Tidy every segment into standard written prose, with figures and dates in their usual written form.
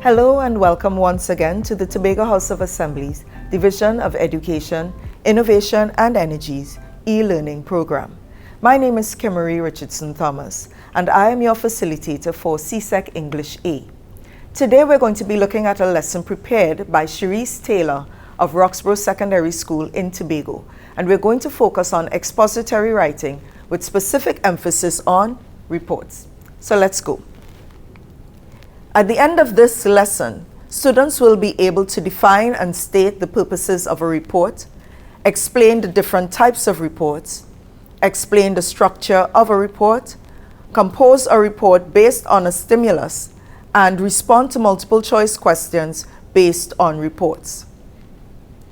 Hello and welcome once again to the Tobago House of Assemblies Division of Education, Innovation and Energy's e-learning program. My name is Kimmery Richardson Thomas and I am your facilitator for CSEC English A. Today we're going to be looking at a lesson prepared by Cherise Taylor of Roxborough Secondary School in Tobago, and we're going to focus on expository writing with specific emphasis on reports. So let's go. At the end of this lesson, students will be able to define and state the purposes of a report, explain the different types of reports, explain the structure of a report, compose a report based on a stimulus, and respond to multiple choice questions based on reports.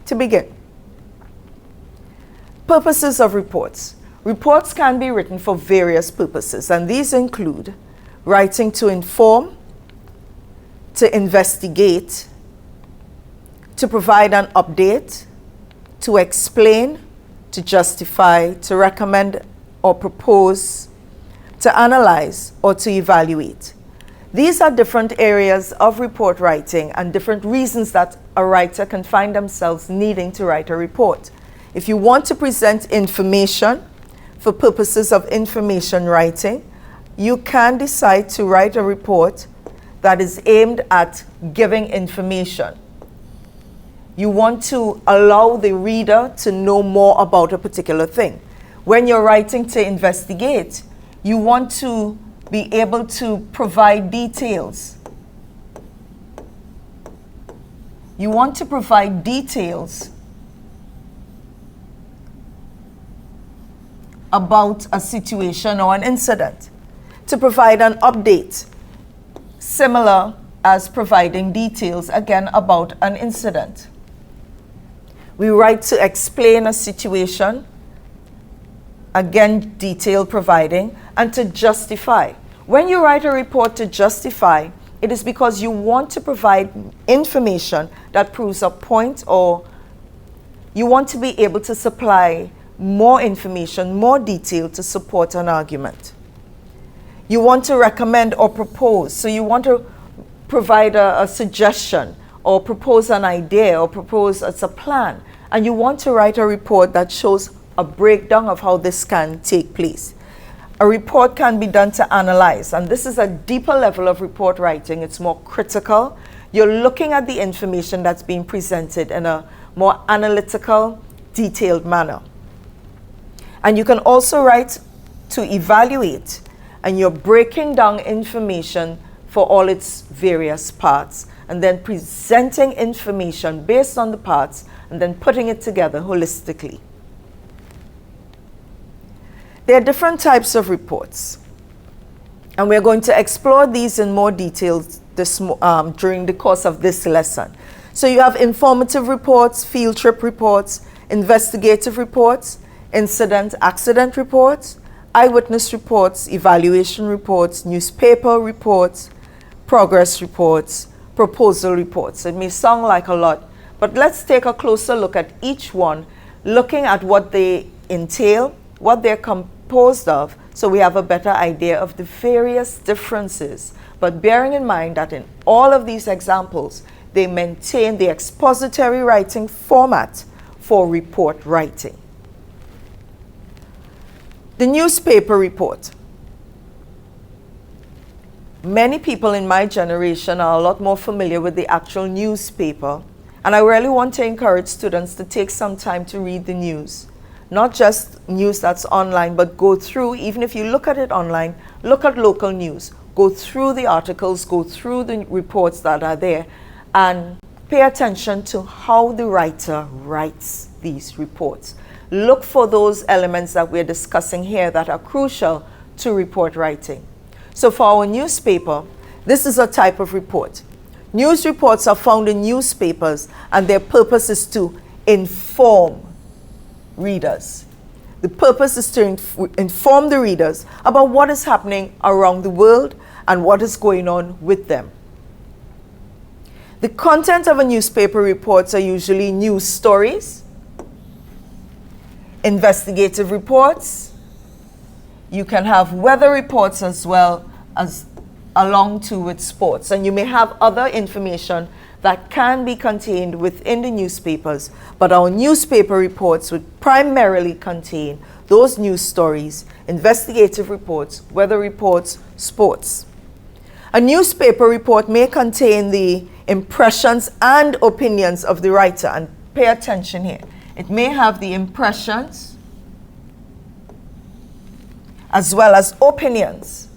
To begin, purposes of reports. Reports can be written for various purposes, and these include writing to inform, to investigate, to provide an update, to explain, to justify, to recommend or propose, to analyze, or to evaluate. These are different areas of report writing and different reasons that a writer can find themselves needing to write a report. If you want to present information for purposes of information writing, you can decide to write a report that is aimed at giving information. You want to allow the reader to know more about a particular thing. When you're writing to investigate, you want to be able to provide details. You want to provide details about a situation or an incident. To provide an update, similar as providing details again about an incident. We write to explain a situation, again detail providing, and to justify. When you write a report to justify, it is because you want to provide information that proves a point, or you want to be able to supply more information, more detail to support an argument. You want to recommend or propose, so you want to provide a suggestion or propose an idea or propose a plan, and you want to write a report that shows a breakdown of how this can take place. A report can be done to analyze, and this is a deeper level of report writing. It's more critical. You're looking at the information that's being presented in a more analytical, detailed manner. And you can also write to evaluate, and you're breaking down information for all its various parts, and then presenting information based on the parts, and then putting it together holistically. There are different types of reports, and we're going to explore these in more detail during the course of this lesson. So you have informative reports, field trip reports, investigative reports, accident reports, eyewitness reports, evaluation reports, newspaper reports, progress reports, proposal reports. It may sound like a lot, but let's take a closer look at each one, looking at what they entail, what they're composed of, so we have a better idea of the various differences. But bearing in mind that in all of these examples, they maintain the expository writing format for report writing. The newspaper report. Many people in my generation are a lot more familiar with the actual newspaper, and I really want to encourage students to take some time to read the news. Not just news that's online, but go through, even if you look at it online, look at local news. Go through the articles, go through the reports that are there, and pay attention to how the writer writes these reports. Look for those elements that we're discussing here that are crucial to report writing. So for our newspaper, this is a type of report. News reports are found in newspapers, and their purpose is to inform readers. The purpose is to inform the readers about what is happening around the world and what is going on with them. The content of a newspaper reports are usually news stories, investigative reports. You can have weather reports as well as along to with sports. And you may have other information that can be contained within the newspapers, but our newspaper reports would primarily contain those news stories, investigative reports, weather reports, sports. A newspaper report may contain the impressions and opinions of the writer, and pay attention here. It may have the impressions as well as opinions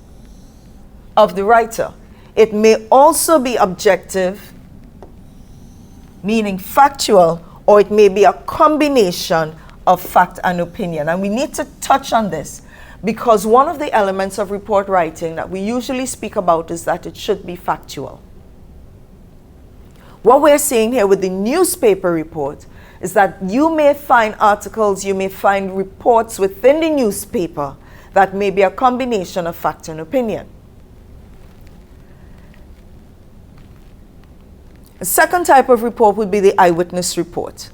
of the writer. It may also be objective, meaning factual, or it may be a combination of fact and opinion. And we need to touch on this because one of the elements of report writing that we usually speak about is that it should be factual. What we're saying here with the newspaper report is that you may find articles, you may find reports within the newspaper that may be a combination of fact and opinion. A second type of report would be the eyewitness report.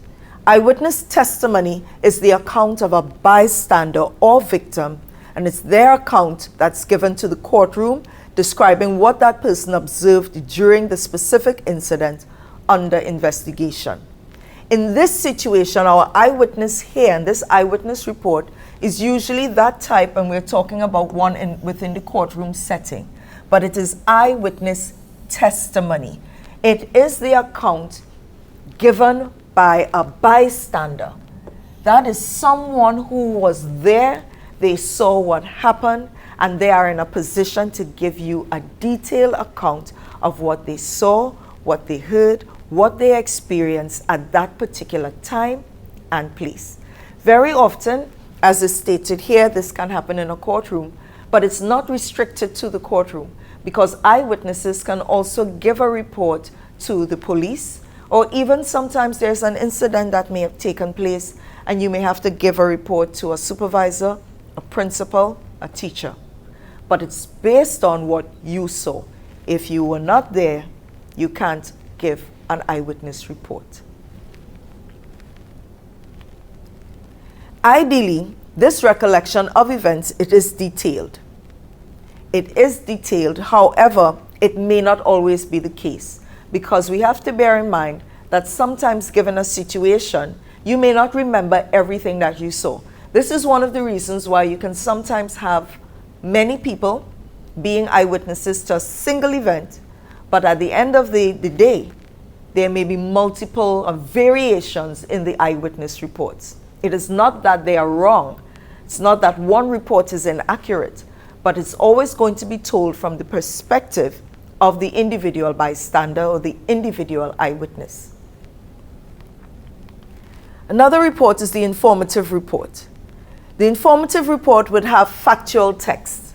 Eyewitness testimony is the account of a bystander or victim, and it's their account that's given to the courtroom describing what that person observed during the specific incident under investigation. In this situation, our eyewitness here, and this eyewitness report, is usually that type, and we're talking about one within the courtroom setting, but it is eyewitness testimony. It is the account given by a bystander. That is someone who was there, they saw what happened, and they are in a position to give you a detailed account of what they saw, what they heard, what they experienced at that particular time and place. Very often, as is stated here, this can happen in a courtroom, but it's not restricted to the courtroom, because eyewitnesses can also give a report to the police, or even sometimes there's an incident that may have taken place and you may have to give a report to a supervisor, a principal, a teacher. But it's based on what you saw. If you were not there, you can't give an eyewitness report. Ideally, this recollection of events, it is detailed. It is detailed, however, it may not always be the case, because we have to bear in mind that sometimes given a situation, you may not remember everything that you saw. This is one of the reasons why you can sometimes have many people being eyewitnesses to a single event, but at the end of the day, there may be multiple variations in the eyewitness reports. It is not that they are wrong. It's not that one report is inaccurate, but it's always going to be told from the perspective of the individual bystander or the individual eyewitness. Another report is the informative report. The informative report would have factual text.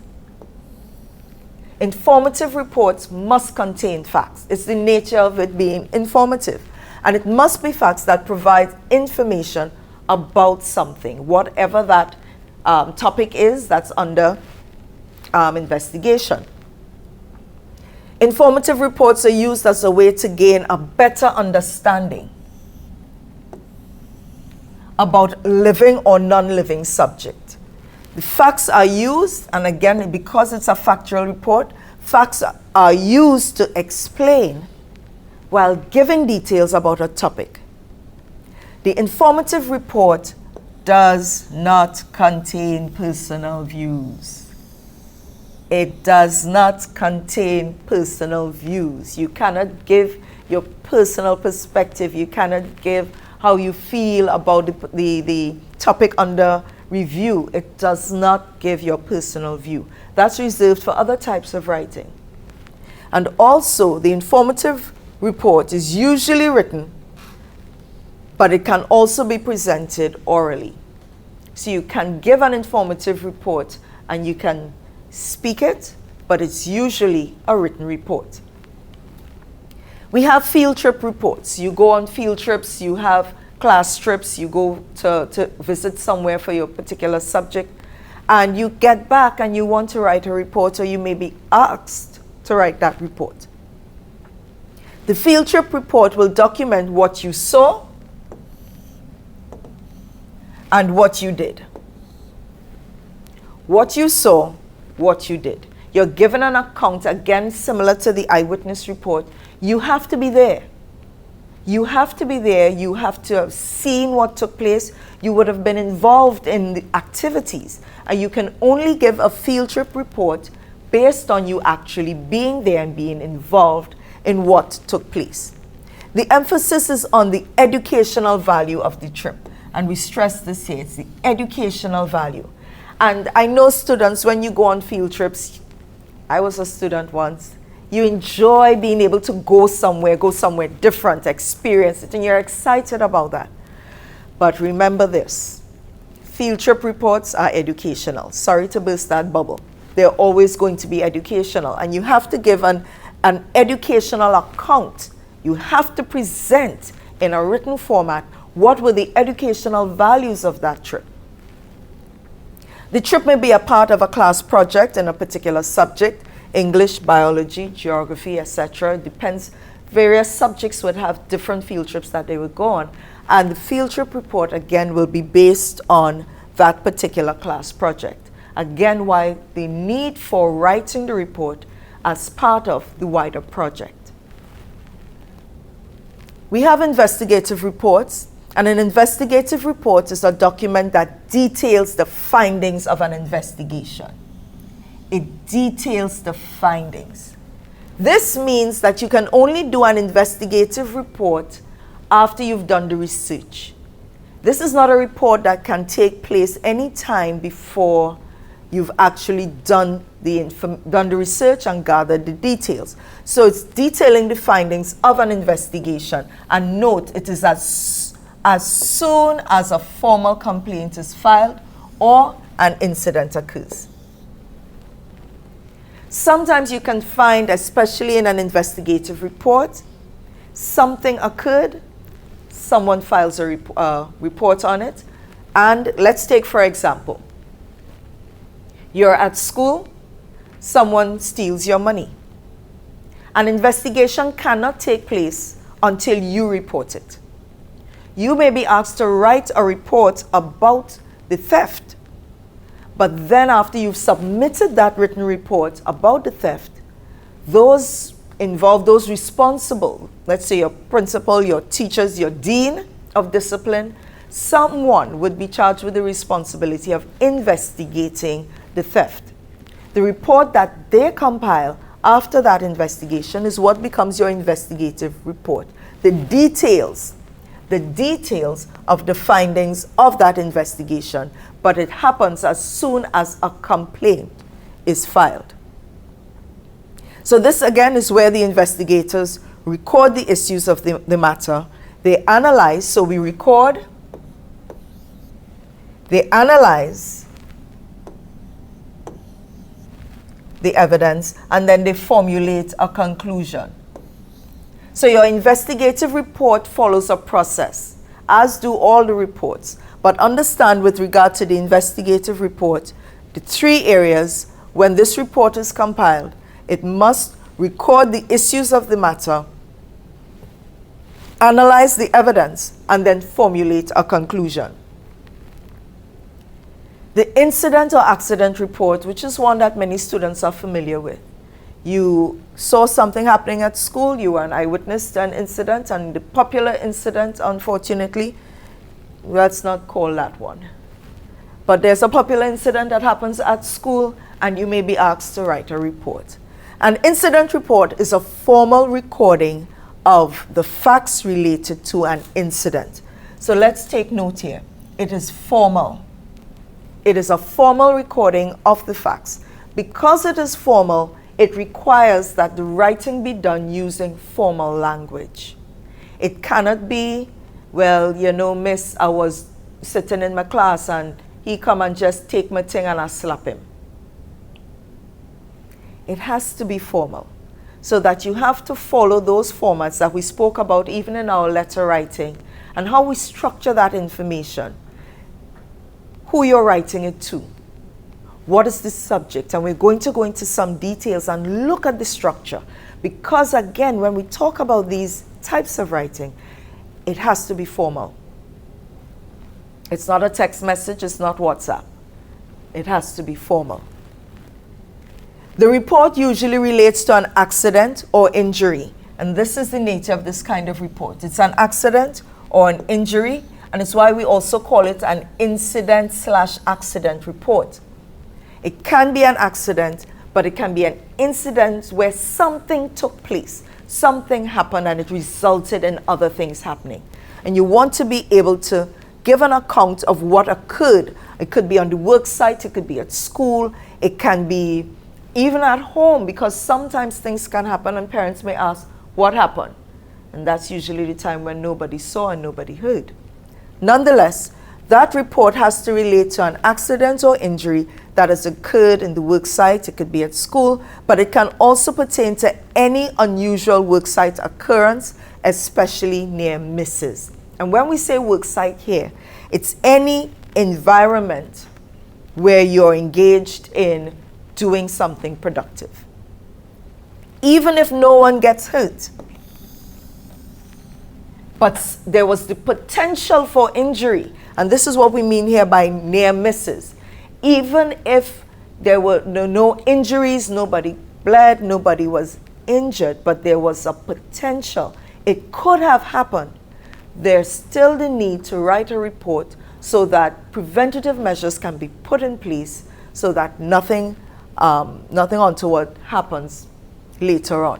Informative reports must contain facts. It's the nature of it being informative. And it must be facts that provide information about something, whatever that topic is that's under investigation. Informative reports are used as a way to gain a better understanding about living or non-living subject. The facts are used, and again, because it's a factual report, facts are used to explain while giving details about a topic. The informative report does not contain personal views. It does not contain personal views. You cannot give your personal perspective. You cannot give how you feel about the topic under review. It does not give your personal view. That's reserved for other types of writing. And also, the informative report is usually written, but it can also be presented orally. So you can give an informative report and you can speak it, but it's usually a written report. We have field trip reports. You go on field trips, you have class trips, you go to visit somewhere for your particular subject, and you get back and you want to write a report, or you may be asked to write that report. The field trip report will document what you saw and what you did. What you saw, what you did. you're given an account, again, similar to the eyewitness report, you have to be there. You have to be there. You have to have seen what took place. You would have been involved in the activities. And you can only give a field trip report based on you actually being there and being involved in what took place. The emphasis is on the educational value of the trip. And we stress this here, it's the educational value. And I know students, when you go on field trips, I was a student once, you enjoy being able to go somewhere different, experience it, and you're excited about that. But remember this, field trip reports are educational. Sorry to burst that bubble. They're always going to be educational, and you have to give an educational account. You have to present in a written format what were the educational values of that trip. The trip may be a part of a class project in a particular subject, English, biology, geography, etc. It depends. Various subjects would have different field trips that they would go on. And the field trip report, again, will be based on that particular class project. Again, why the need for writing the report as part of the wider project. We have investigative reports, and an investigative report is a document that details the findings of an investigation. It details the findings. This means that you can only do an investigative report after you've done the research. This is not a report that can take place any time before you've actually done the research and gathered the details. So it's detailing the findings of an investigation. And note, it is as soon as a formal complaint is filed or an incident occurs. Sometimes you can find, especially in an investigative report, something occurred, someone files a report on it, and let's take, for example, you're at school, someone steals your money. An investigation cannot take place until you report it. You may be asked to write a report about the theft, but then after you've submitted that written report about the theft, those involved, those responsible, let's say your principal, your teachers, your dean of discipline, someone would be charged with the responsibility of investigating the theft. The report that they compile after that investigation is what becomes your investigative report. The details of the findings of that investigation, but it happens as soon as a complaint is filed. So this again is where the investigators record the issues of the matter. They analyze, so we record, they analyze the evidence, and then they formulate a conclusion. So your investigative report follows a process, as do all the reports. But understand, with regard to the investigative report, the three areas when this report is compiled: it must record the issues of the matter, analyze the evidence, and then formulate a conclusion. The incident or accident report, which is one that many students are familiar with. You saw something happening at school, you were an eyewitness to an incident, and the popular incident, unfortunately, let's not call that one. But there's a popular incident that happens at school, and you may be asked to write a report. An incident report is a formal recording of the facts related to an incident. So let's take note here. It is formal. It is a formal recording of the facts. Because it is formal, it requires that the writing be done using formal language. It cannot be, well, you know, miss, I was sitting in my class and he come and just take my thing and I slap him. It has to be formal, so that you have to follow those formats that we spoke about even in our letter writing, and how we structure that information. Who you're writing it to. What is the subject? And we're going to go into some details and look at the structure. Because again, when we talk about these types of writing, it has to be formal. It's not a text message, it's not WhatsApp. It has to be formal. The report usually relates to an accident or injury, and this is the nature of this kind of report. It's an accident or an injury, and it's why we also call it an incident/accident report. It can be an accident, but it can be an incident where something took place, something happened, and it resulted in other things happening. And you want to be able to give an account of what occurred. It could be on the work site, it could be at school, it can be even at home, because sometimes things can happen and parents may ask, what happened? And that's usually the time when nobody saw and nobody heard. Nonetheless, that report has to relate to an accident or injury that has occurred in the work site. It could be at school, but it can also pertain to any unusual work site occurrence, especially near misses. And when we say work site here, it's any environment where you're engaged in doing something productive. Even if no one gets hurt, but there was the potential for injury, and this is what we mean here by near misses. Even if there were no injuries, nobody bled, nobody was injured, but there was a potential, it could have happened, there's still the need to write a report so that preventative measures can be put in place so that nothing untoward happens later on.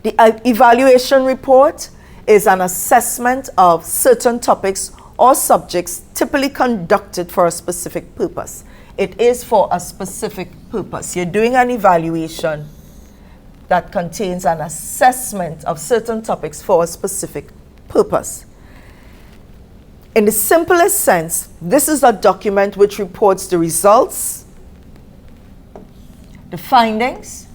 The evaluation report is an assessment of certain topics or subjects typically conducted for a specific purpose. It is for a specific purpose. You're doing an evaluation that contains an assessment of certain topics for a specific purpose. In the simplest sense, this is a document which reports the results, the findings,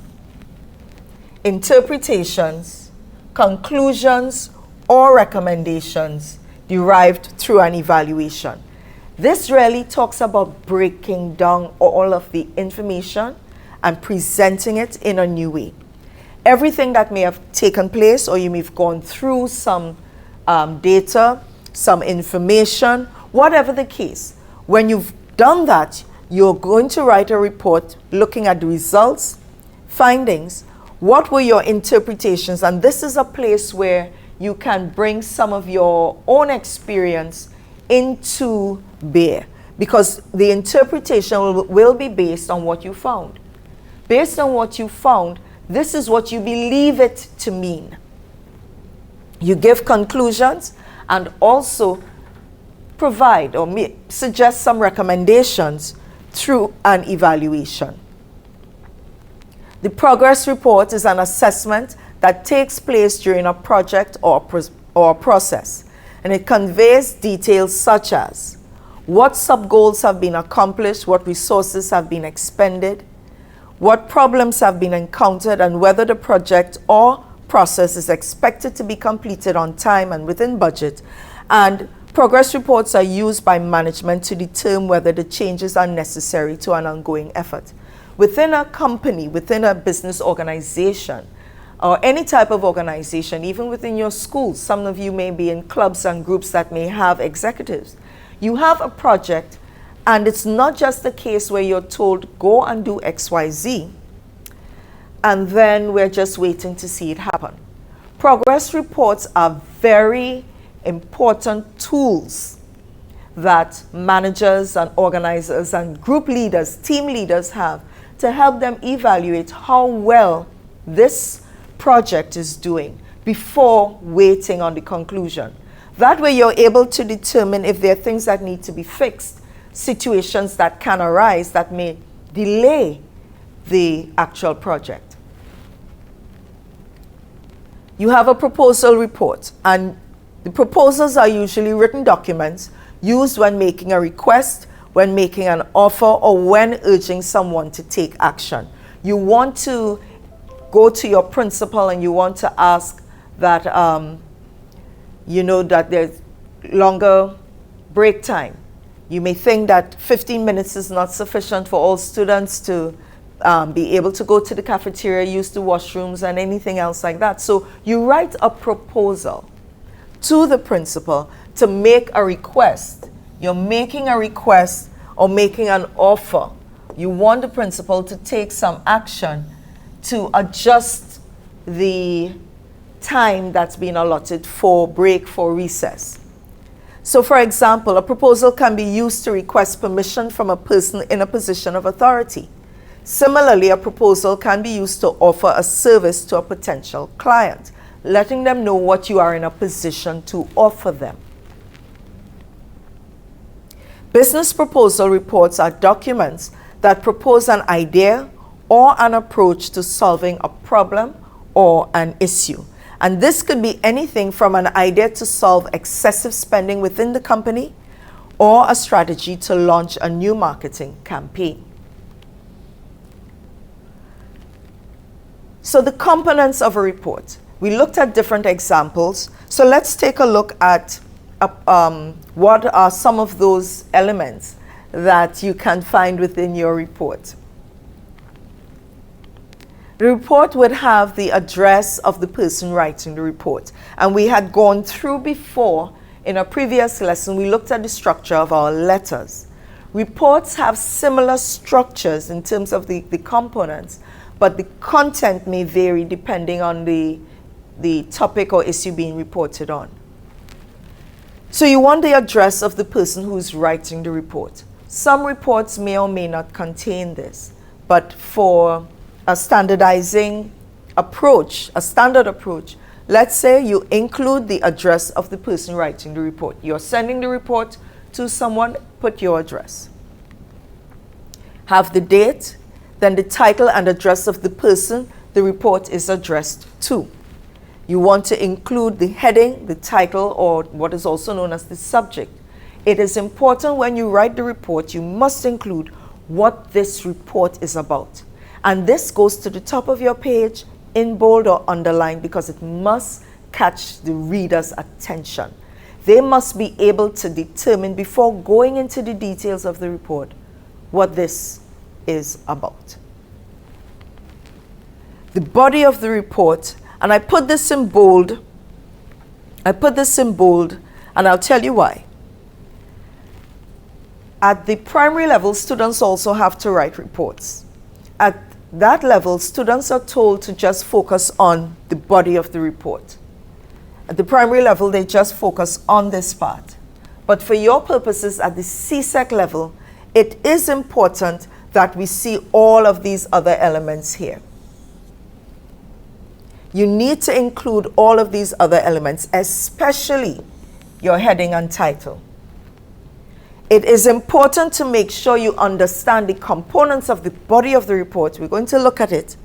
interpretations, conclusions, or recommendations derived through an evaluation. This really talks about breaking down all of the information and presenting it in a new way. Everything that may have taken place, or you may have gone through some data, some information, whatever the case, when you've done that, you're going to write a report looking at the results, findings, what were your interpretations, and this is a place where you can bring some of your own experience into bear, because the interpretation will be based on what you found. Based on what you found, this is what you believe it to mean. You give conclusions and also provide or suggest some recommendations through an evaluation. The progress report is an assessment that takes place during a project or a process, and it conveys details such as what sub-goals have been accomplished, what resources have been expended, what problems have been encountered, and whether the project or process is expected to be completed on time and within budget. And progress reports are used by management to determine whether the changes are necessary to an ongoing effort. Within a company, within a business organization, or any type of organization, even within your schools, some of you may be in clubs and groups that may have executives. You have a project, and it's not just a case where you're told, go and do XYZ, and then we're just waiting to see it happen. Progress reports are very important tools that managers and organizers and group leaders, team leaders have to help them evaluate how well this project is doing before waiting on the conclusion. That way you're able to determine if there are things that need to be fixed, situations that can arise that may delay the actual project. You have a proposal report, and the proposals are usually written documents used when making a request, when making an offer, or when urging someone to take action. You want to go to your principal and you want to ask that, that there's longer break time. You may think that 15 minutes is not sufficient for all students to be able to go to the cafeteria, use the washrooms, and anything else like that. So you write a proposal to the principal to make a request. You're making a request or making an offer You want the principal to take some action to adjust the time that's been allotted for break, for recess. So for example, a proposal can be used to request permission from a person in a position of authority. Similarly, a proposal can be used to offer a service to a potential client, letting them know what you are in a position to offer them. Business proposal reports are documents that propose an idea or an approach to solving a problem or an issue. And this could be anything from an idea to solve excessive spending within the company or a strategy to launch a new marketing campaign. So the components of a report. We looked at different examples. So let's take a look at what are some of those elements that you can find within your report. The report would have the address of the person writing the report. And we had gone through before, in a previous lesson, we looked at the structure of our letters. Reports have similar structures in terms of the components, but the content may vary depending on the topic or issue being reported on. So you want the address of the person who's writing the report. Some reports may or may not contain this, but for a standardizing approach, a standard approach, let's say you include the address of the person writing the report. You're sending the report to someone, put your address. Have the date, then the title and address of the person the report is addressed to. You want to include the heading, the title, or what is also known as the subject. It is important when you write the report, you must include what this report is about. And this goes to the top of your page in bold or underlined because it must catch the reader's attention. They must be able to determine before going into the details of the report what this is about. The body of the report, and I put this in bold. And I'll tell you why. At the primary level, students also have to write reports. At that level, students are told to just focus on the body of the report. At the primary level, they just focus on this part. But for your purposes at the CSEC level, it is important that we see all of these other elements here. You need to include all of these other elements, especially your heading and title. It is important to make sure you understand the components of the body of the report. We're going to look at it.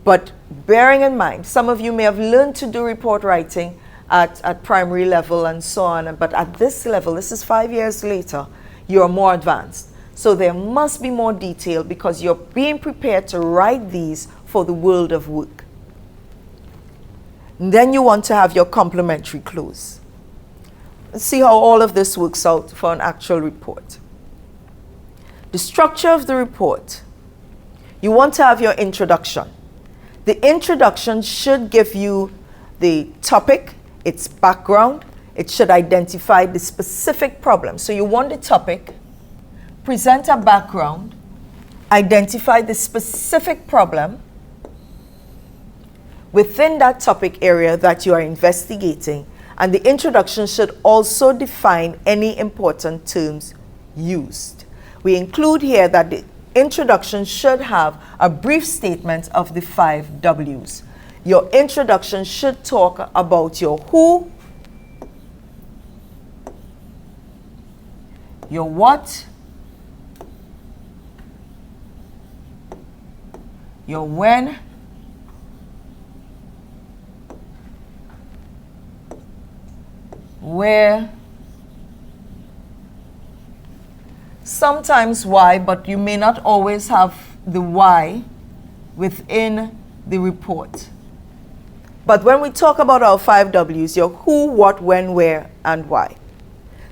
But bearing in mind, some of you may have learned to do report writing at primary level and so on. But at this level, this is 5 years later, you're more advanced. So there must be more detail because you're being prepared to write these for the world of work. And then you want to have your complementary close. Let's see how all of this works out for an actual report. The structure of the report. You want to have your introduction. The introduction should give you the topic, its background. It should identify the specific problem. So you want the topic, present a background, identify the specific problem within that topic area that you are investigating. And the introduction should also define any important terms used. We include here that the introduction should have a brief statement of the 5 W's. Your introduction should talk about your who, your what, your when, where, sometimes why, but you may not always have the why within the report. But when we talk about our 5 W's, your who, what, when, where, and why.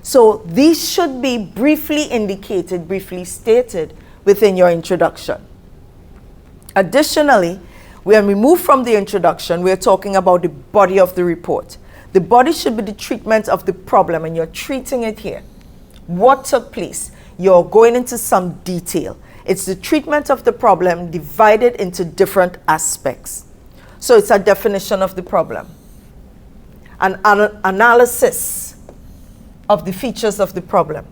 So these should be briefly indicated, briefly stated within your introduction. Additionally, when we move from the introduction, we're talking about the body of the report. The body should be the treatment of the problem, and you're treating it here. What took place? You're going into some detail. It's the treatment of the problem divided into different aspects. So it's a definition of the problem, an analysis of the features of the problem,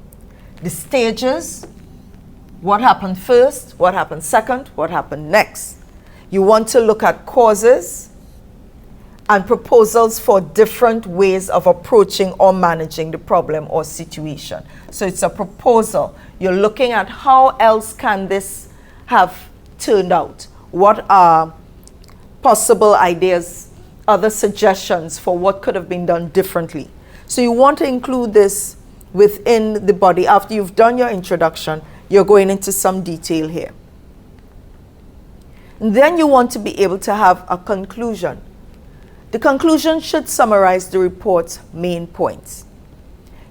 the stages, what happened first, what happened second, what happened next. You want to look at causes and proposals for different ways of approaching or managing the problem or situation. So it's a proposal. You're looking at how else can this have turned out? What are possible ideas, other suggestions for what could have been done differently? So you want to include this within the body. After you've done your introduction, you're going into some detail here. And then you want to be able to have a conclusion. The conclusion should summarize the report's main points.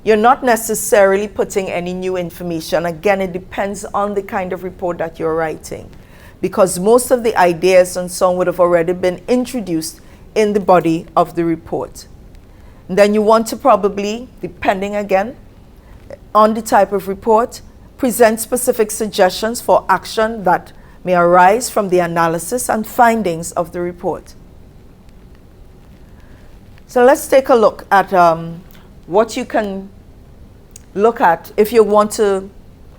You're not necessarily putting any new information. Again, it depends on the kind of report that you're writing, because most of the ideas and so on would have already been introduced in the body of the report. And then you want to probably, depending again on the type of report, present specific suggestions for action that may arise from the analysis and findings of the report. So let's take a look at what you can look at if you want to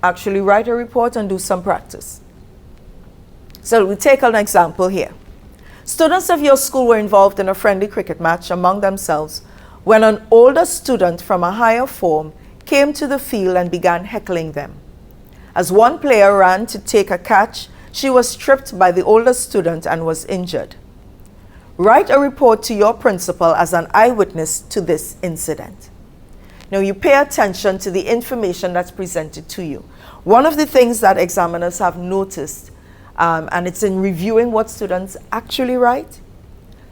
actually write a report and do some practice. So we take an example here. Students of your school were involved in a friendly cricket match among themselves when an older student from a higher form came to the field and began heckling them. As one player ran to take a catch, she was tripped by the older student and was injured. Write a report to your principal as an eyewitness to this incident. Now you pay attention to the information that's presented to you. One of the things that examiners have noticed, and it's in reviewing what students actually write,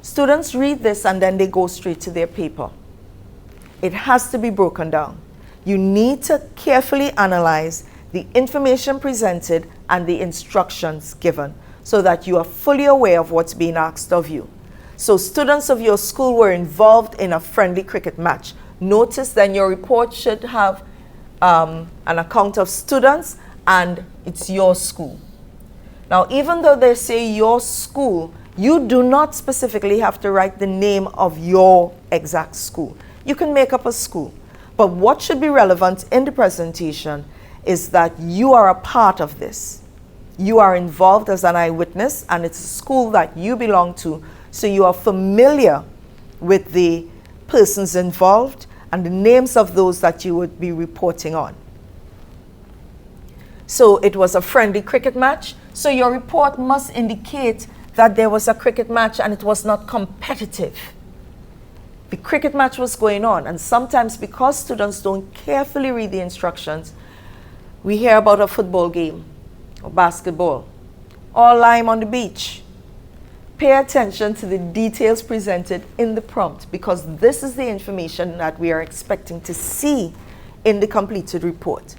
students read this and then they go straight to their paper. It has to be broken down. You need to carefully analyze the information presented and the instructions given so that you are fully aware of what's being asked of you. So students of your school were involved in a friendly cricket match. Notice then your report should have an account of students and it's your school. Now, even though they say your school, you do not specifically have to write the name of your exact school. You can make up a school. But what should be relevant in the presentation is that you are a part of this. You are involved as an eyewitness and it's a school that you belong to, so you are familiar with the persons involved and the names of those that you would be reporting on. So it was a friendly cricket match, so your report must indicate that there was a cricket match and it was not competitive. The cricket match was going on, and sometimes because students don't carefully read the instructions, we hear about a football game or basketball or lime on the beach. Pay attention to the details presented in the prompt, because this is the information that we are expecting to see in the completed report.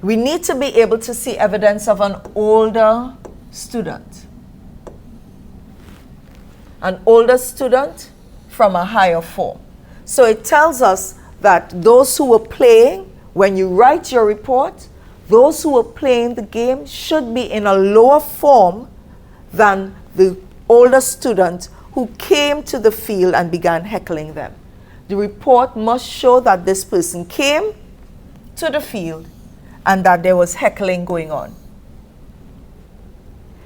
We need to be able to see evidence of an older student. An older student from a higher form. So it tells us that those who were playing, when you write your report, those who were playing the game should be in a lower form than the older student who came to the field and began heckling them. The report must show that this person came to the field and that there was heckling going on.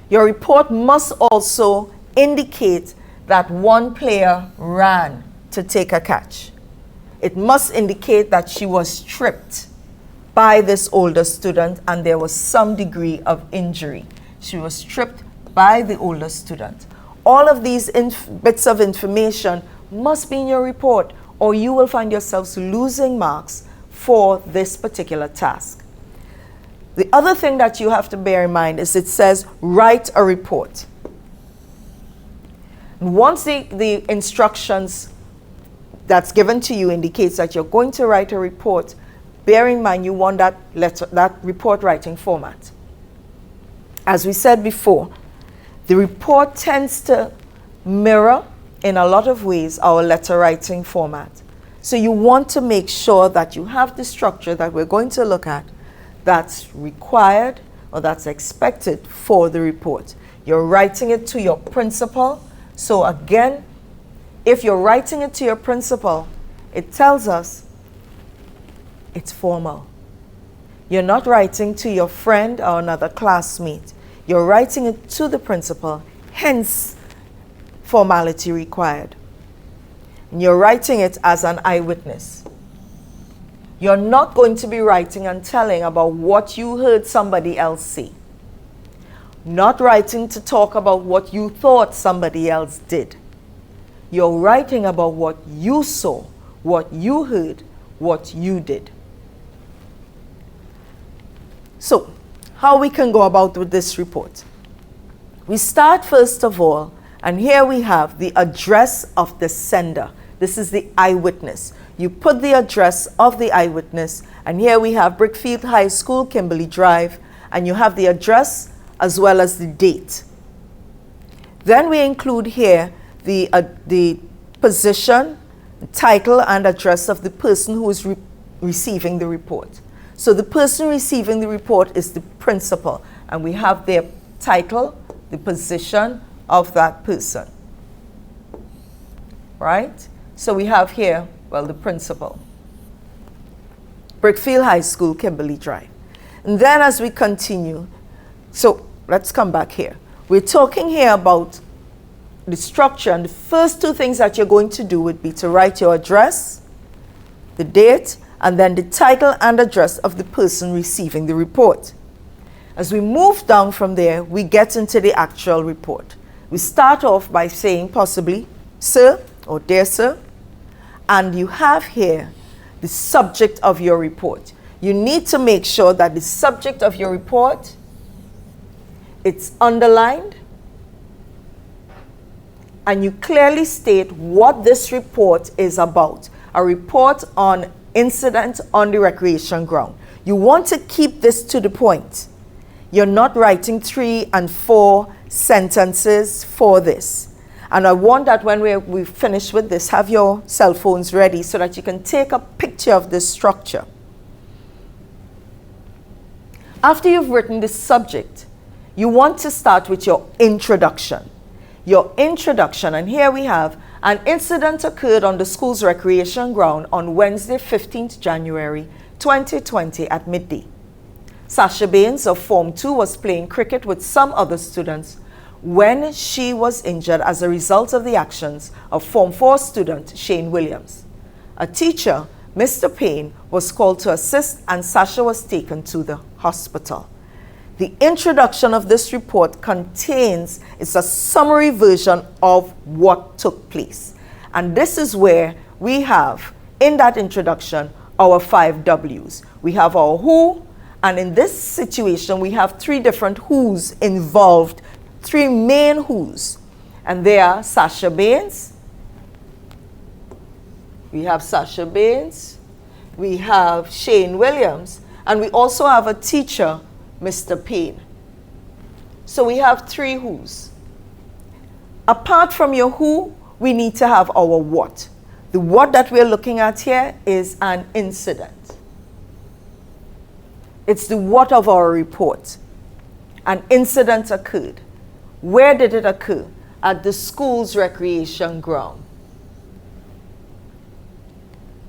Your report must also indicate that one player ran to take a catch. It must indicate that she was tripped by this older student and there was some degree of injury. She was tripped by the older student. All of these bits of information must be in your report, or you will find yourselves losing marks for this particular task. The other thing that you have to bear in mind is it says write a report. Once the instructions that's given to you indicates that you're going to write a report, bear in mind you want that report writing format. As we said before, the report tends to mirror in a lot of ways our letter writing format. So you want to make sure that you have the structure that we're going to look at that's required or that's expected for the report. You're writing it to your principal. So again, if you're writing it to your principal, it tells us it's formal. You're not writing to your friend or another classmate. You're writing it to the principal, hence formality required. And you're writing it as an eyewitness. You're not going to be writing and telling about what you heard somebody else say. Not writing to talk about what you thought somebody else did. You're writing about what you saw, what you heard, what you did. So, how we can go about with this report? We start first of all, and here we have the address of the sender. This is the eyewitness. You put the address of the eyewitness, and here we have Brickfield High School, Kimberly Drive, and you have the address as well as the date. Then we include here the position, title, and address of the person who is receiving the report. So the person receiving the report is the principal, and we have their title, the position of that person. Right? So we have here, well, the principal. Brickfield High School, Kimberly Drive. And then as we continue, so let's come back here. We're talking here about the structure, and the first two things that you're going to do would be to write your address, the date, and then the title and address of the person receiving the report. As we move down from there, we get into the actual report. We start off by saying possibly, sir or dear sir, and you have here the subject of your report. You need to make sure that the subject of your report, it's underlined, and you clearly state what this report is about. A report on incident on the recreation ground. You want to keep this to the point. You're not writing 3 and 4 sentences for this. And I want that when we finish with this, have your cell phones ready so that you can take a picture of this structure. After you've written the subject, you want to start with your introduction. Your introduction, and here we have, an incident occurred on the school's recreation ground on Wednesday, 15th January 2020 at midday. Sasha Baines of Form 2 was playing cricket with some other students when she was injured as a result of the actions of Form 4 student Shane Williams. A teacher, Mr. Payne, was called to assist, and Sasha was taken to the hospital. The introduction of this report contains, it's a summary version of what took place. And this is where we have, in that introduction, our 5 W's. We have our who, and in this situation, we have 3 different who's involved, 3 main who's. And they are Sasha Baines. We have Sasha Baines. We have Shane Williams. And we also have a teacher, Mr. Payne. So we have 3 who's. Apart from your who, we need to have our what. The what that we're looking at here is an incident. It's the what of our report. An incident occurred. Where did it occur? At the school's recreation ground.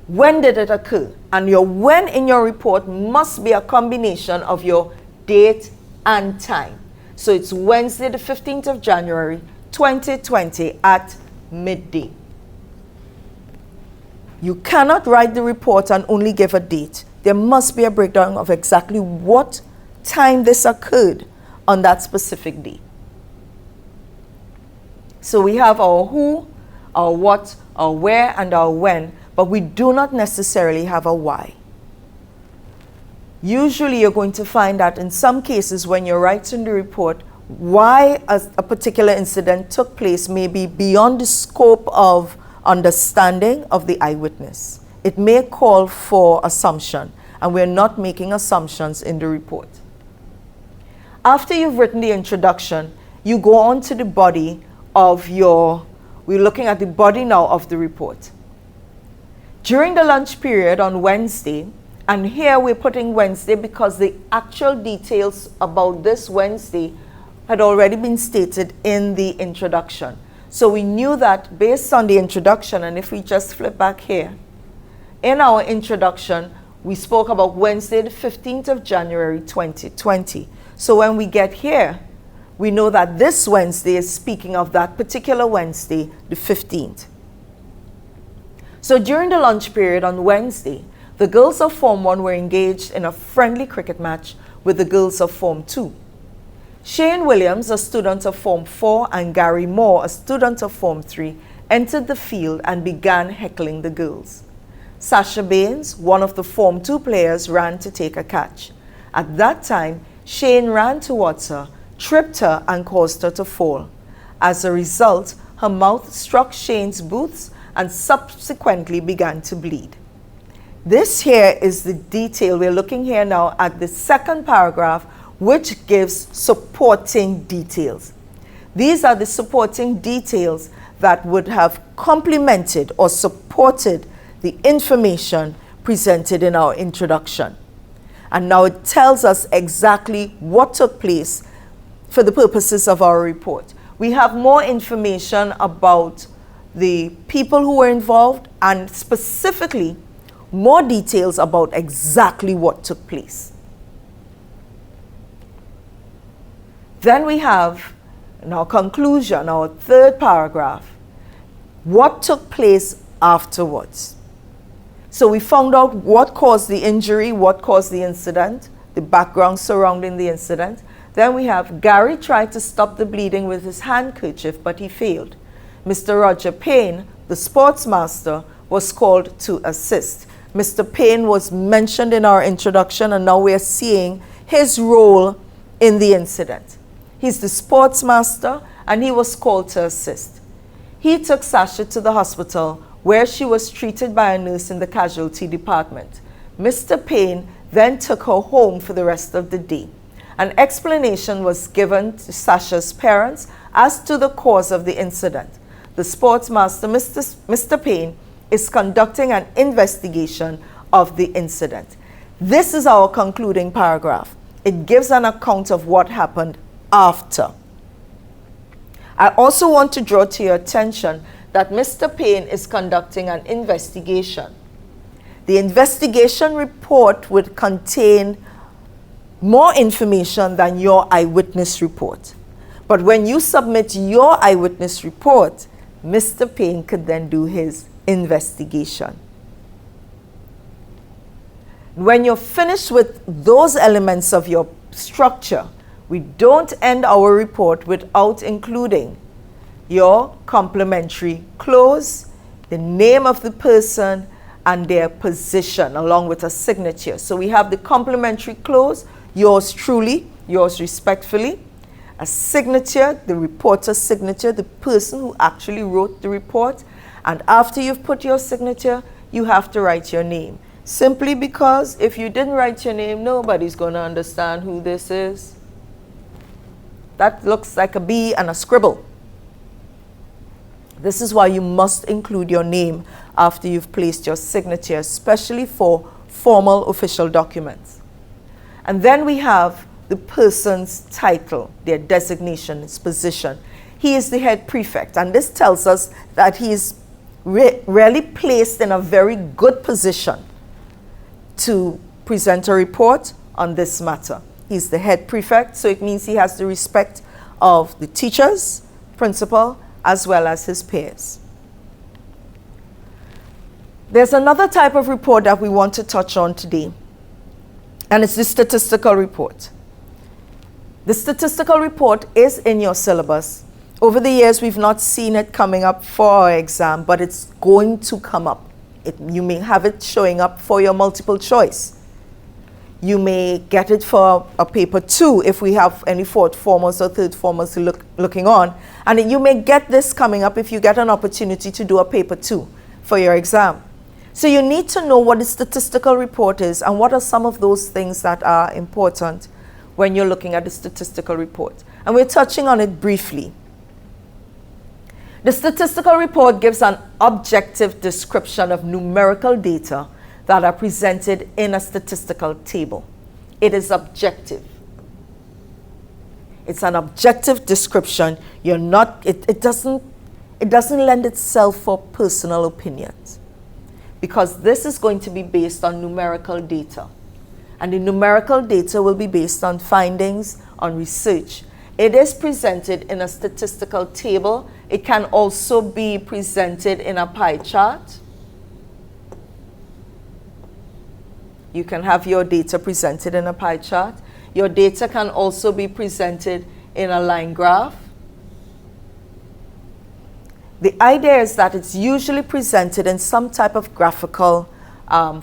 When did it occur? And your when in your report must be a combination of your date and time. So it's Wednesday the 15th of January 2020 at midday. You cannot write the report and only give a date. There must be a breakdown of exactly what time this occurred on that specific day. So we have our who, our what, our where, and our when, but we do not necessarily have a why. Usually you're going to find that in some cases when you're writing the report, why a particular incident took place may be beyond the scope of understanding of the eyewitness. It may call for assumption, and we're not making assumptions in the report. After you've written the introduction, you go on to the body of we're looking at the body now of the report. During the lunch period on Wednesday, And here we're putting Wednesday because the actual details about this Wednesday had already been stated in the introduction. So we knew that based on the introduction, and if we just flip back here, in our introduction, we spoke about Wednesday, the 15th of January, 2020. So when we get here, we know that this Wednesday is speaking of that particular Wednesday, the 15th. So during the lunch period on Wednesday, the girls of Form 1 were engaged in a friendly cricket match with the girls of Form 2. Shane Williams, a student of Form 4, and Gary Moore, a student of Form 3, entered the field and began heckling the girls. Sasha Baines, one of the Form 2 players, ran to take a catch. At that time, Shane ran towards her, tripped her, and caused her to fall. As a result, her mouth struck Shane's boots and subsequently began to bleed. This here is the detail. We're looking here now at the second paragraph, which gives supporting details. These are the supporting details that would have complemented or supported the information presented in our introduction. And now it tells us exactly what took place for the purposes of our report. We have more information about the people who were involved and specifically more details about exactly what took place. Then we have in our conclusion, our third paragraph, what took place afterwards. So we found out what caused the injury, what caused the incident, the background surrounding the incident. Then we have Gary tried to stop the bleeding with his handkerchief, but he failed. Mr. Roger Payne, the sports master, was called to assist. Mr. Payne was mentioned in our introduction, and now we're seeing his role in the incident. He's the sports master, and he was called to assist. He took Sasha to the hospital, where she was treated by a nurse in the casualty department. Mr. Payne then took her home for the rest of the day. An explanation was given to Sasha's parents as to the cause of the incident. The sports master, Mr. Payne, is conducting an investigation of the incident. This is our concluding paragraph. It gives an account of what happened after. I also want to draw to your attention that Mr. Payne is conducting an investigation. The investigation report would contain more information than your eyewitness report. But when you submit your eyewitness report, Mr. Payne could then do his investigation. When you're finished with those elements of your structure, we don't end our report without including your complimentary clause, the name of the person, and their position, along with a signature. So we have the complimentary clause, yours truly, yours respectfully, a signature, the reporter's signature, the person who actually wrote the report, and after you've put your signature, you have to write your name. Simply because if you didn't write your name, nobody's going to understand who this is. That looks like a B and a scribble. This is why you must include your name after you've placed your signature, especially for formal official documents. And then we have the person's title, their designation, his position. He is the head prefect, and this tells us that he is really placed in a very good position to present a report on this matter. He's the head prefect, so it means he has the respect of the teachers, principal, as well as his peers. There's another type of report that we want to touch on today, and it's the statistical report. The statistical report is in your syllabus. Over the years, we've not seen it coming up for our exam, but it's going to come up. You may have it showing up for your multiple choice. You may get it for a paper 2 if we have any fourth formers or third formers looking on. And you may get this coming up if you get an opportunity to do a paper 2 for your exam. So you need to know what the statistical report is and what are some of those things that are important when you're looking at the statistical report. And we're touching on it briefly. The statistical report gives an objective description of numerical data that are presented in a statistical table. It is objective. It's an objective description. It doesn't lend itself for personal opinions, because this is going to be based on numerical data. And the numerical data will be based on findings, on research. It is presented in a statistical table. It can also be presented in a pie chart. You can have your data presented in a pie chart. Your data can also be presented in a line graph. The idea is that it's usually presented in some type of graphical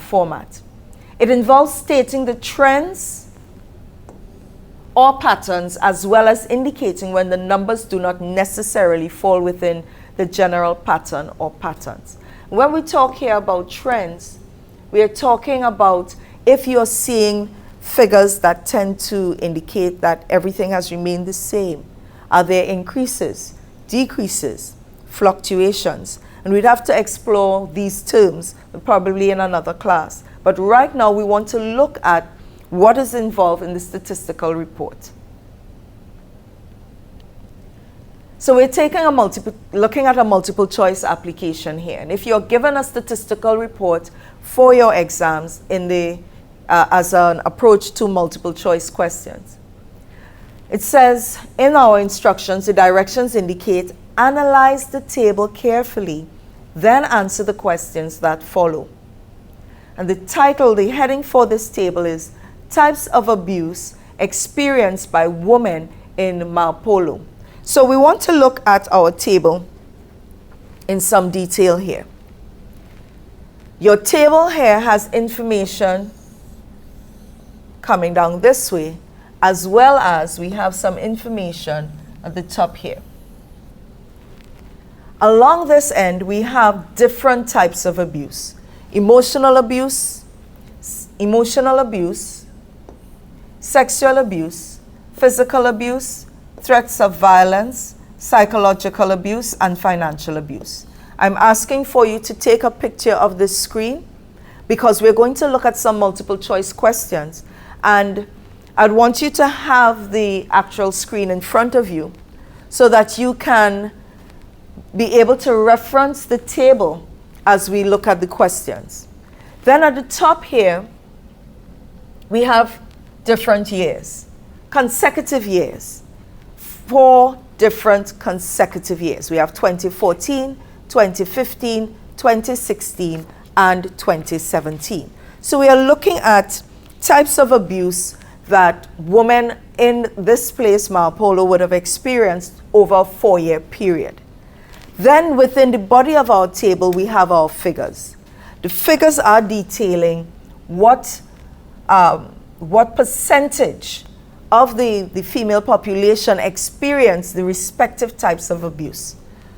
format. It involves stating the trends or patterns, as well as indicating when the numbers do not necessarily fall within the general pattern or patterns. When we talk here about trends, we are talking about if you're seeing figures that tend to indicate that everything has remained the same. Are there increases, decreases, fluctuations? And we'd have to explore these terms probably in another class. But right now we want to look at what is involved in the statistical report. So we're looking at a multiple choice application here. And if you're given a statistical report for your exams as an approach to multiple choice questions, it says in our instructions, the directions indicate, analyze the table carefully, then answer the questions that follow. And the heading for this table is Types of Abuse Experienced by Women in Sao Paulo. So we want to look at our table in some detail here. Your table here has information coming down this way, as well as we have some information at the top here. Along this end, we have different types of abuse. Emotional abuse, sexual abuse, physical abuse, threats of violence, psychological abuse, and financial abuse. I'm asking for you to take a picture of this screen because we're going to look at some multiple choice questions, and I'd want you to have the actual screen in front of you so that you can be able to reference the table as we look at the questions. Then at the top here, we have different years, consecutive years, 4 different consecutive years. We have 2014, 2015, 2016, and 2017. So we are looking at types of abuse that women in this place, Sao Paulo, would have experienced over a 4-year period. Then within the body of our table, we have our figures. The figures are detailing what percentage of the female population experience the respective types of abuse.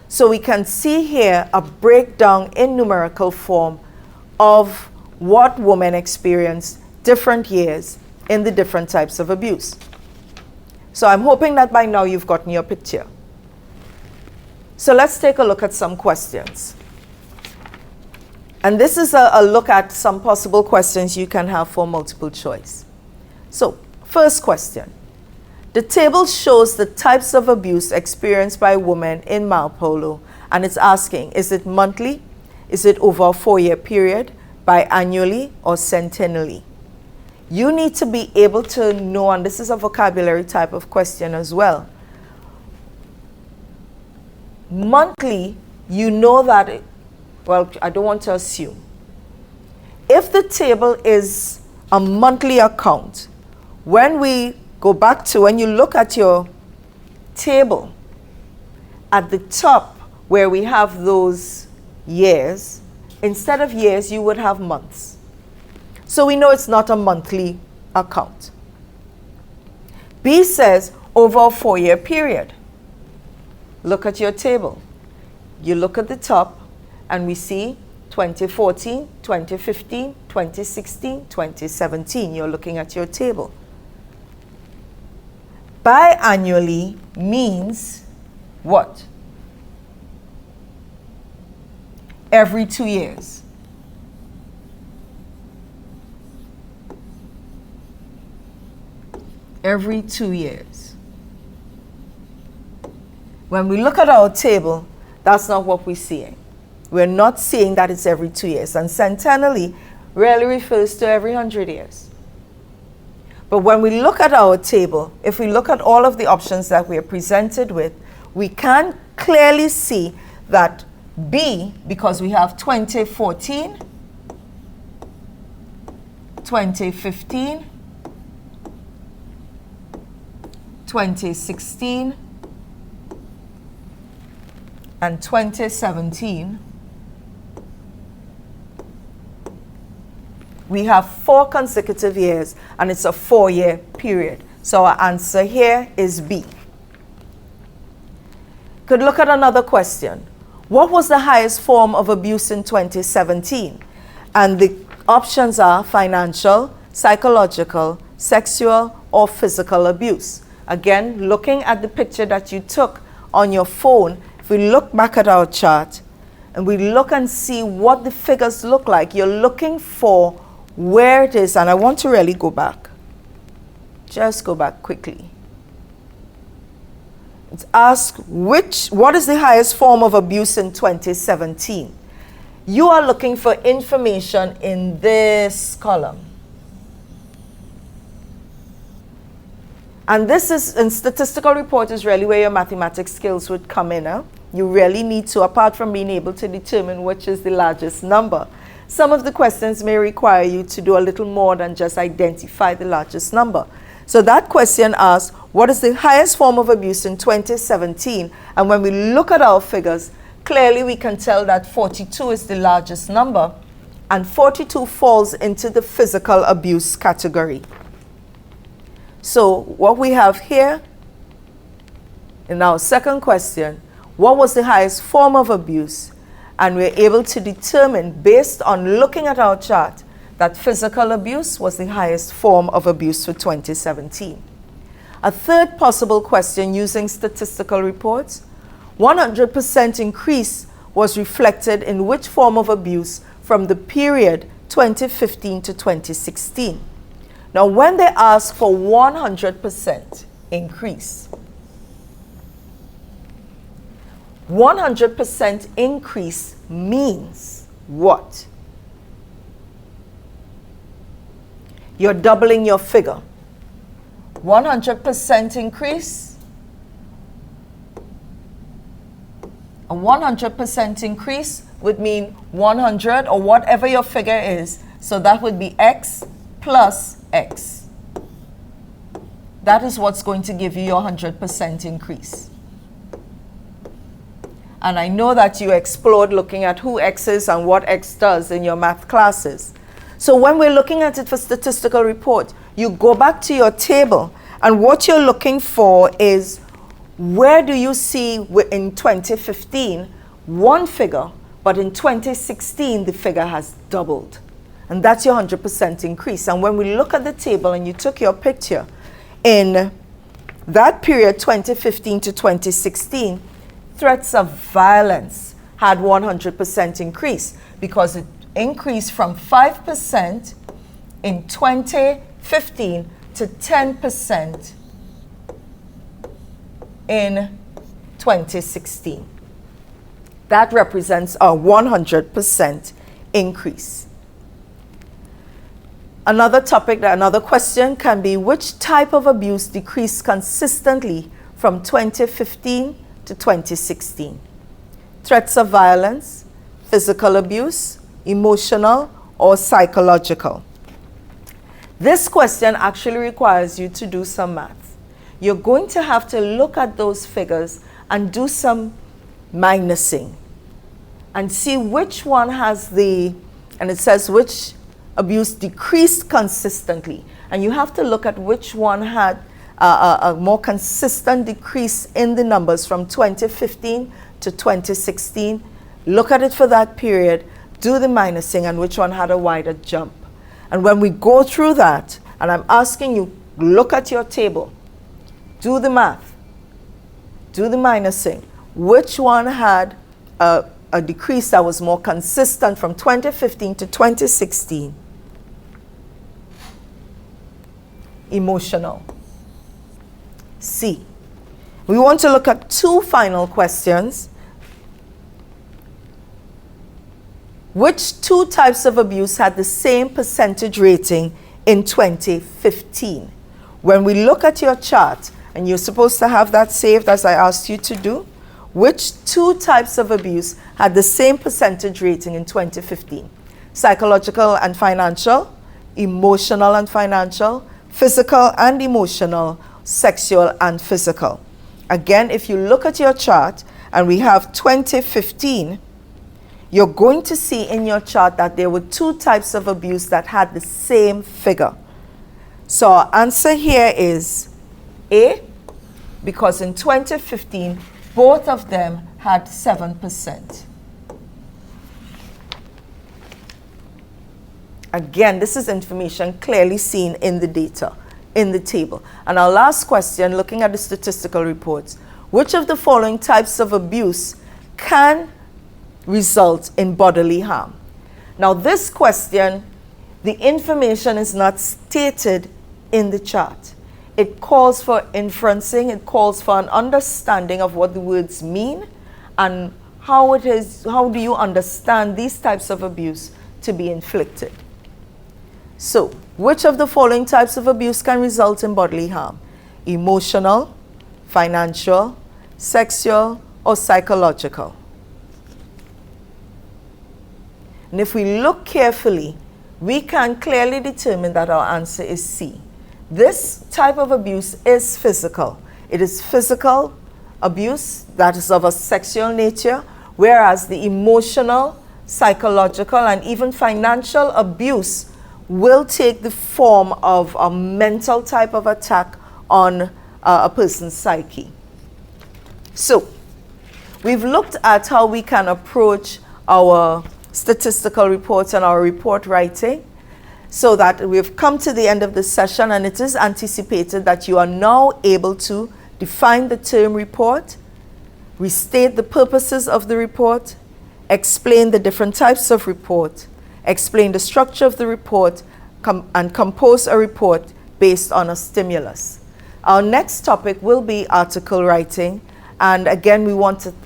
So we can see here a breakdown in numerical form of what women experience different years in the different types of abuse. So I'm hoping that by now you've gotten your picture. So let's take a look at some questions. And this is a look at some possible questions you can have for multiple choice. So, first question. The table shows the types of abuse experienced by women in Sao Paulo, and it's asking, is it monthly? Is it over a 4-year period, biannually, or centennially? You need to be able to know, and this is a vocabulary type of question as well. Monthly, you know that, well, I don't want to assume. If the table is a monthly account, when we go back to, when you look at your table, at the top where we have those years, instead of years, you would have months. So we know it's not a monthly account. B says over a 4-year period. Look at your table. You look at the top and we see 2014, 2015, 2016, 2017. You're looking at your table. Biannually means what? Every 2 years. every 2 years. When we look at our table, that's not what we're seeing. We're not seeing that it's every 2 years. And centennially rarely refers to every 100 years. But when we look at our table, if we look at all of the options that we are presented with, we can clearly see that B, because we have 2014, 2015, 2016, and 2017, we have 4 consecutive years, and it's a 4-year period. So our answer here is B. Could look at another question. What was the highest form of abuse in 2017? And the options are financial, psychological, sexual, or physical abuse. Again, looking at the picture that you took on your phone, if we look back at our chart and we look and see what the figures look like, you're looking for where it is. And I want to really go back. Just go back quickly. It's asked what is the highest form of abuse in 2017? You are looking for information in this column. And this is, in Statistical Report, is really where your mathematics skills would come in. You really need to, apart from being able to determine which is the largest number. Some of the questions may require you to do a little more than just identify the largest number. So that question asks, what is the highest form of abuse in 2017? And when we look at our figures, clearly we can tell that 42 is the largest number, and 42 falls into the physical abuse category. So what we have here in our second question, what was the highest form of abuse? And we're able to determine, based on looking at our chart, that physical abuse was the highest form of abuse for 2017. A third possible question using statistical reports, 100% increase was reflected in which form of abuse from the period 2015 to 2016. Now, when they ask for 100% increase, 100% increase means what? You're doubling your figure. 100% increase. A 100% increase would mean 100 or whatever your figure is. So that would be X plus X. That is what's going to give you your 100% increase. And I know that you explored looking at who X is and what X does in your math classes. So when we're looking at it for statistical report, you go back to your table, and what you're looking for is, where do you see in 2015 one figure, but in 2016 the figure has doubled? And that's your 100% increase. And when we look at the table and you took your picture, in that period 2015 to 2016, threats of violence had 100% increase, because it increased from 5% in 2015 to 10% in 2016. That represents a 100% increase. Another topic, another question can be, which type of abuse decreased consistently from 2015 to 2016? Threats of violence, physical abuse, emotional, or psychological? This question actually requires you to do some math. You're going to have to look at those figures and do some minusing and see which one has the, and it says which abuse decreased consistently. And you have to look at which one had a more consistent decrease in the numbers from 2015 to 2016. Look at it for that period, do the minusing, and which one had a wider jump. And when we go through that, and I'm asking you, look at your table, do the math, do the minusing, which one had a decrease that was more consistent from 2015 to 2016? Emotional. C. We want to look at two final questions. Which two types of abuse had the same percentage rating in 2015? When we look at your chart, and you're supposed to have that saved as I asked you to do, which two types of abuse had the same percentage rating in 2015? Psychological and financial, emotional and financial, physical and emotional, sexual and physical. Again, if you look at your chart and we have 2015, you're going to see in your chart that there were two types of abuse that had the same figure. So our answer here is A, because in 2015, both of them had 7%. Again, this is information clearly seen in the data, in the table. And our last question, looking at the statistical reports, which of the following types of abuse can result in bodily harm? Now this question, the information is not stated in the chart. It calls for inferencing, it calls for an understanding of what the words mean and how do you understand these types of abuse to be inflicted. So, which of the following types of abuse can result in bodily harm? Emotional, financial, sexual, or psychological? And if we look carefully, we can clearly determine that our answer is C. This type of abuse is physical. It is physical abuse that is of a sexual nature, whereas the emotional, psychological, and even financial abuse will take the form of a mental type of attack on a person's psyche. So, we've looked at how we can approach our statistical reports and our report writing, so that we've come to the end of the session, and it is anticipated that you are now able to define the term report, restate the purposes of the report, explain the different types of report, explain the structure of the report, and compose a report based on a stimulus. Our next topic will be article writing, and again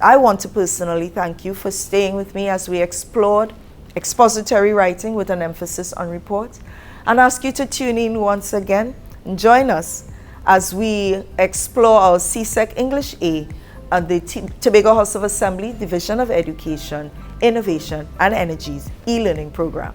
I want to personally thank you for staying with me as we explored expository writing with an emphasis on report, and ask you to tune in once again and join us as we explore our CSEC English A at the Tobago House of Assembly Division of Education, Innovation and Energy's e-learning program.